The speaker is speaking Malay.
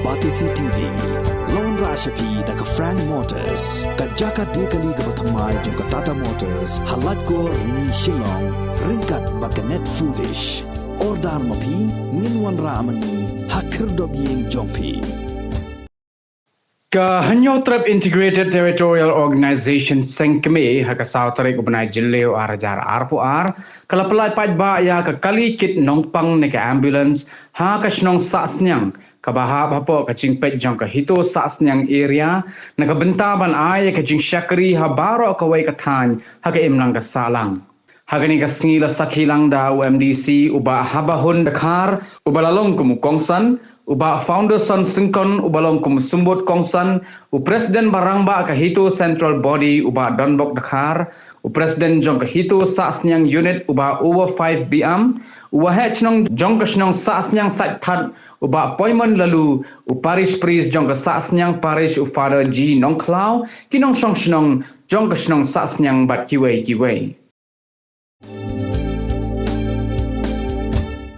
Batisi TV, Lone Rashapi da ka Frank Motors, ka Jaka Dekali ka Batamai jong ka Tata Motors, halat ko ni Shillong, ringkat bakanet foodish, ordar mapi, ninwan ramani, hakir dobiyeng jongpi. Kehanyotrap Integrated Territorial Organization Sengkeme haka Sautare Ubnai Jileo Arajar Arpuar kalapalai pajba ya ka kalikit nongpang ne ka ambulance ha ka snong sasnyang kabahab hapo ka cingpet jong ka hito sasnyang area nakabentaban ay ka jing syakri habaro ka wai ka than haka imlang ka salang hagani ka ngila sakhilang da UMDC uba habahun dakar ubalalong kumukongsan uba foundation singkon ubalong kum sumbut kongsan u president barangba ka hito central body uba donbok dakar u president jong ka hito sasnyang unit uba over 5 bm uba hechnong jong ka snong sasnyang sat that uba appointment lalu u parish priest jong ka sasnyang parish u father G nongklau kinong snong jong ka snong sasnyang bat kiwei